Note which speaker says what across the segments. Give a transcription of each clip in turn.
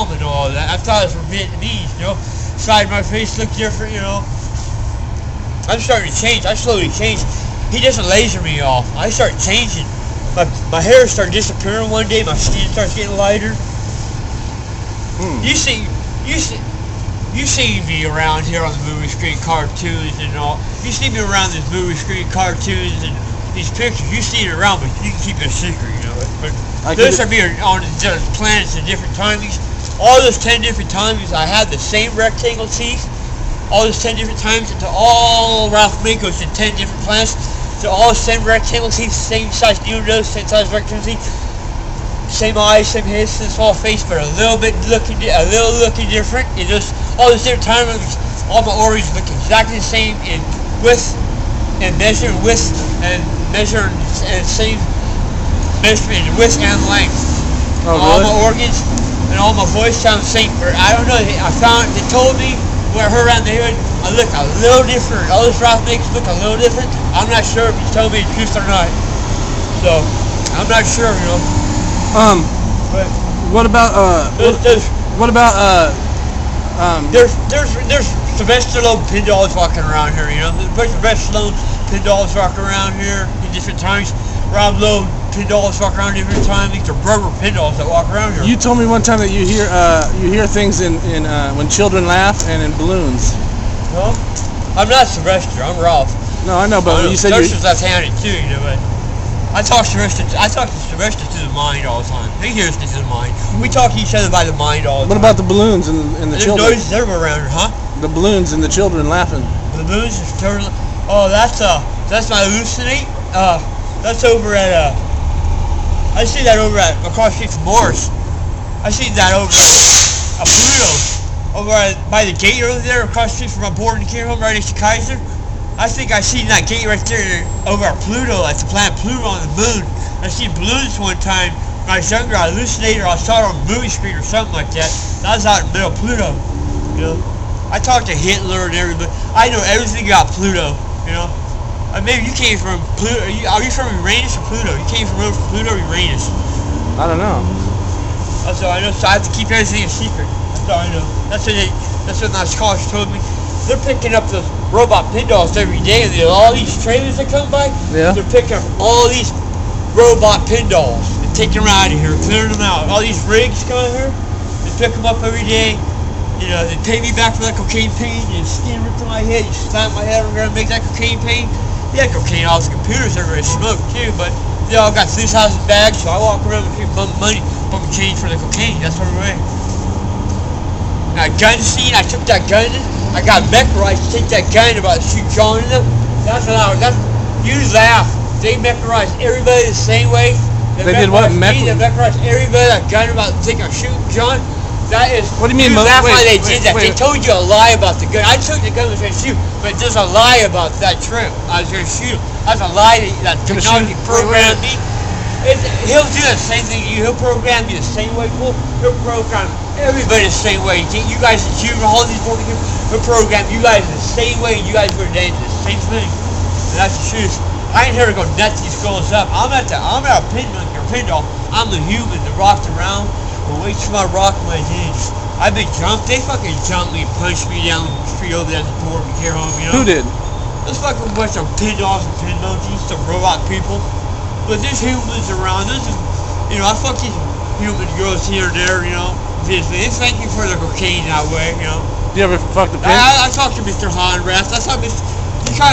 Speaker 1: helmet and all that. I thought it was for Vietnamese, you know. Side of my face looked different, you know. I'm starting to change. I slowly changed. He doesn't laser me off. I start changing. My hair started disappearing one day. My skin starts getting lighter. You see me around here on the movie screen cartoons and all. You see me around these movie screen cartoons and these pictures. You see it around, but you can keep it a secret, you know. But those are me on different planets and different timings. All those 10 different timings, I had the same rectangle teeth. All those 10 different times, to all Ralph Menko's in 10 different planets. To all the same rectangle teeth, same size nose, same size rectangle teeth, same eyes, same head, same small face, but a little looking different. It just all those different timings, all my organs look exactly the same in width and measure, and same measurement in width and length.
Speaker 2: Oh,
Speaker 1: all
Speaker 2: really?
Speaker 1: my organs and all my voice sound the same. But I don't know. They told me when I heard around the hood, I look a little different. All those Ralph makes look a little different. I'm not sure if he's telling me the truth or not. So I'm not sure, you know. But
Speaker 2: what about
Speaker 1: there's Sylvester Stallone pin dolls walking around here, you know. There's Sylvester Stallone pin dolls walking around here in different times. Rob Lowe pin dolls walk around different times. These are rubber pin dolls that walk around here.
Speaker 2: You told me one time that you hear things in when children laugh and in balloons.
Speaker 1: No, I'm not Sylvester. I'm Ralph.
Speaker 2: No, I know, but you said
Speaker 1: Sylvester's left-handed too, you know. But I talk to Sylvester through the mind all the time. He hears me through the mind. We talk to each other by the mind all the time.
Speaker 2: What about the balloons and the
Speaker 1: There's
Speaker 2: children?
Speaker 1: noises everywhere around here, huh?
Speaker 2: The balloons and the children laughing.
Speaker 1: The balloons is totally. Oh, that's my hallucinate. That's over at I see that over at across the street from Morris. I see that over at Pluto. Over by the gate over there, across the street from my boarding care home, right next to Kaiser. I think I seen that gate right there over at Pluto, at the planet Pluto on the moon. I seen balloons one time when I was younger. I hallucinated, or I saw it on a movie screen or something like that. That was out in the middle of Pluto. You know, I talked to Hitler and everybody. I know everything about Pluto. You know, maybe you came from Pluto. Are you from Uranus or Pluto? You came from Pluto or Uranus?
Speaker 2: I don't know.
Speaker 1: That's all I know. So I have to keep everything a secret. That's all I know. That's what my college told me. They're picking up those robot pin dolls every day, and all these trailers that come by, they're picking up all these robot pin dolls and taking them out of here, clearing them out. All these rigs come out here, they pick them up every day. You know, they pay me back for that cocaine pain. You skin ripped to my head, you slap my head, we're gonna make that cocaine pain. Yeah, cocaine, all the computers everywhere smoke too, but they all got 6,000 bags, so I walk around and keep bumping money, bumping change for the cocaine. That's what we're doing. Now, gun scene, I took that gun. I got mechanized to take that gun about to shoot John in them. You laugh. They mechanized everybody the same way.
Speaker 2: They did what?
Speaker 1: They mechanized everybody that gun about to take a shoot John. That is.
Speaker 2: What do you mean?
Speaker 1: That's why they did that. They told you a lie about the gun. I took the gun and was going to shoot, but there's a lie about that trip. I was going to shoot him. That's a lie that technology programmed me. He'll do the same thing to you. He'll program you the same way. He'll program everybody the same way. You guys, all these boarding people, he'll program you guys the same way. You guys were doing the same thing. And that's the truth. I ain't here to go nut these girls up. I'm at a pin doll. I'm the human that rocked around or waits for my rock in my jeans. I've been jumped. They fucking jumped me and punched me down the street over there at the boarding care home. You know.
Speaker 2: Who did?
Speaker 1: There's fucking bunch of pin dolls and pin monkeys, some robot people. But there's humans around. I fuck these human girls here and there, you know. They thank you for the cocaine that way, you know.
Speaker 2: Do you ever fuck the pin?
Speaker 1: I talked to Mr. Honrath. That's how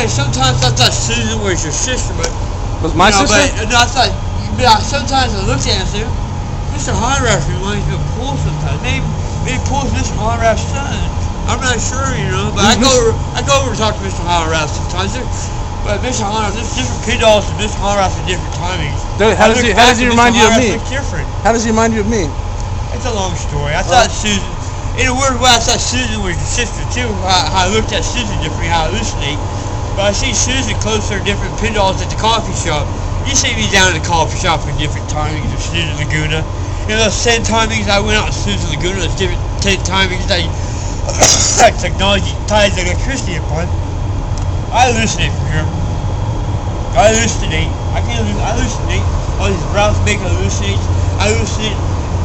Speaker 1: sometimes I thought Susan was your sister, but
Speaker 2: was my sister?
Speaker 1: Sometimes I looked at him and said, Mr. Honrath reminds me of Paul sometimes. Maybe Paul's Mr. Honrath's son. I'm not sure, you know. But I go over to talk to Mr. Honrath sometimes. But Mr. Honrath, there's different pin dolls and Mr. Honrath at different timings.
Speaker 2: How does he remind you of me?
Speaker 1: Different.
Speaker 2: How does he remind you of me?
Speaker 1: It's a long story. I thought Susan, in a weird way, I thought Susan was your sister too. How I looked at Susan differently, how I hallucinate. But I see Susan closer to different pin dolls at the coffee shop. You see me down at the coffee shop in different timings of Susan Laguna. You know, those 10 timings I went out to Susan Laguna, those different 10 timings that technology ties electricity upon. I hallucinate from here. I hallucinate. I hallucinate. All these Ralph Menko hallucinates. I hallucinate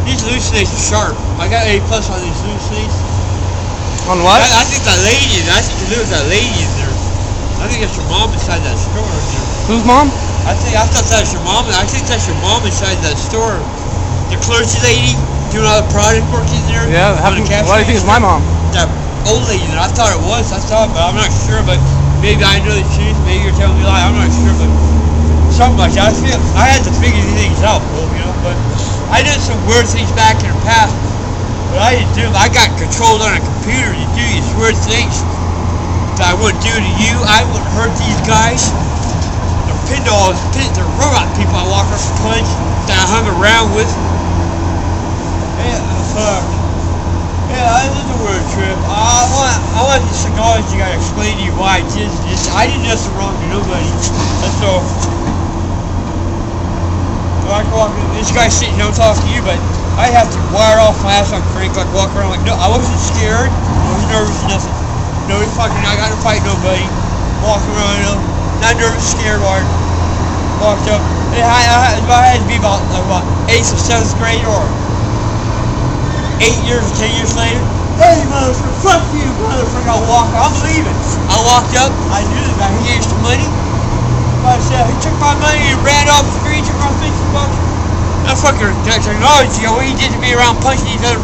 Speaker 1: These hallucinations are sharp. I got A+ on these hallucinations.
Speaker 2: On what?
Speaker 1: I think that lady, I think there was that lady in there. I think that's your mom inside that store in there.
Speaker 2: Whose mom?
Speaker 1: I thought that was your mom. I think that's your mom inside that store. The clergy lady doing all the product work in there.
Speaker 2: Yeah, why do you think it's my mom?
Speaker 1: That old lady there. I thought it was. I thought, but I'm not sure. But maybe I know the truth. Maybe you're telling me a lie. I'm not sure. But something like that. I had to figure these things out, you know. But I did some weird things back in the past. But I didn't do them. I got controlled on a computer to do these weird things that I wouldn't do to you. I wouldn't hurt these guys. They're pin dolls. They're robot people I walk up and punch that I hung around with. Yeah, fuck. Yeah, it was a weird trip. I want the cigars. You gotta explain to you why I did this. I did nothing wrong to nobody. That's all. I can walk in, this guy sitting here talking to you, but I have to wire off my ass on crank, like walk around like, no, I wasn't scared. I was nervous, nothing. No fucking, I got to fight nobody. Walking around, you know, not nervous, scared, hard. Walked up. I had to be about 8th or 7th grade or 8 years or 10 years later. Hey, motherfucker, fuck you, motherfucker. I'm leaving. I walked up. I knew the guy. He gave some money. I said, he took my money and ran off the street, took my $50. That fucker, technology, what he did to me around punching these other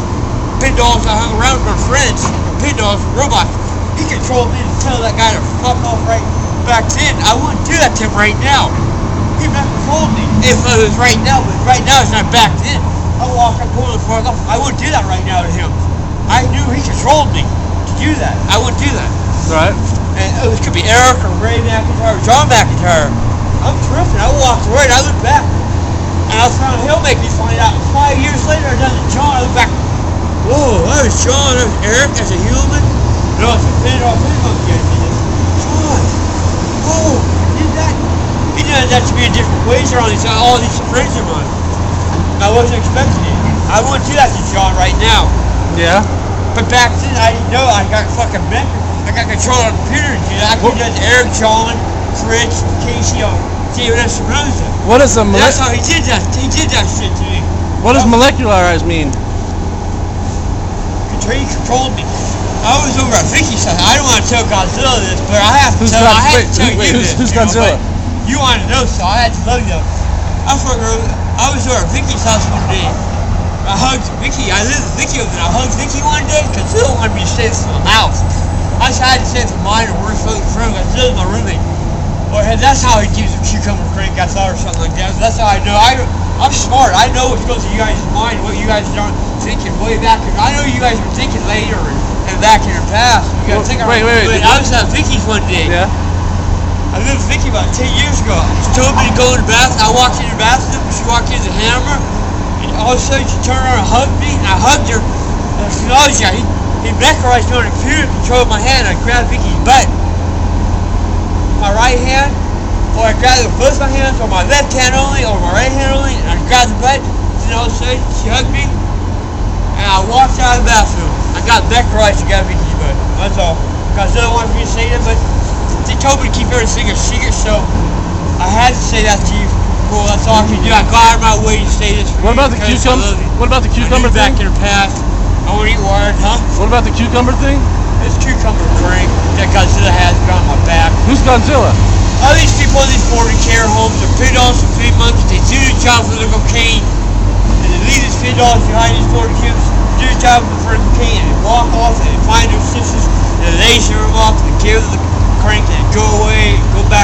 Speaker 1: pin dolls I hung around with my friends, pin dolls, robots. He controlled me to tell that guy to fuck off right back then. I wouldn't do that to him right now. He never told me if it was right now, but right now it's not back then. I walk up, pull the fuck off. I wouldn't do that right now to him. I knew he controlled me to do that. I wouldn't do that.
Speaker 2: Right.
Speaker 1: And it could be Eric or Ray McIntyre or John McIntyre. I'm tripping. I walked away and I looked back. And I found he'll make me find out 5 years later I done it John. I look back. Whoa, that was John. That was Eric as a human. No, it's a pin off his monkey. John. Whoa, he did that. He did that to me in different ways around all these friends of mine. I wasn't expecting it. I wouldn't do that to John right now.
Speaker 2: Yeah.
Speaker 1: But back then I didn't know. I got fucking mental. I got control of the computer to do that. I could do that to Eric, John, Fritz, Casey, David Espinosa.
Speaker 2: What is a
Speaker 1: That's how he did that. He did that shit to me.
Speaker 2: What does molecularized mean?
Speaker 1: He controlled me. I was over at Vicky's house. I don't want to tell Godzilla this, but I have to tell you this.
Speaker 2: Who's Godzilla?
Speaker 1: You want to know, so I had to love you. I was over at Vicky's house one day. I hugged Vicky. I lived with Vicky over there. I hugged Vicky one day because Godzilla wanted me to say this to my mouth. I had to say it for mine or worse for Godzilla's my roommate. Or that's how he keeps a cucumber crank, I thought, or something like that. That's how I know. I'm smart. I know what goes through you guys' mind, what you guys aren't thinking way back. I know you guys were thinking later and back in the past. You guys think
Speaker 2: wait.
Speaker 1: I was at Vicky's one day.
Speaker 2: Yeah.
Speaker 1: I lived with Vicky about 10 years ago. She told me to go in the bathroom. I walked in the bathroom, she walked in the hammer, and all of a sudden she turned around and hugged me, and I hugged her. And she knows you. He mesmerized me on the computer, controlled my hand. I grabbed Vicky's butt. My right hand, or I grabbed it with both my hands, or my left hand only, or my right hand only, and I grabbed the butt. And all of a sudden she hugged me, and I walked out of the bathroom. I got mesmerized and got Vicky's butt. That's all. Godzilla wanted me to say that, but they told me to keep everything a secret, so I had to say that to you. Well, that's all I can do. I go out of my way to say this for
Speaker 2: What
Speaker 1: you.
Speaker 2: about the cucumber? What about the cucumber
Speaker 1: back
Speaker 2: thing?
Speaker 1: in the past. I want to eat wired, huh?
Speaker 2: What about the cucumber thing?
Speaker 1: This cucumber crank that Godzilla has got on my back.
Speaker 2: Who's Godzilla?
Speaker 1: All these people in these foreign care homes are pit dolls and pig monkeys. They do their job for the cocaine. And they leave these pit dolls behind these foreign cubes, do their job for the cocaine, and walk off and find their sisters, and they laser them off and give them the crank and go away and go back.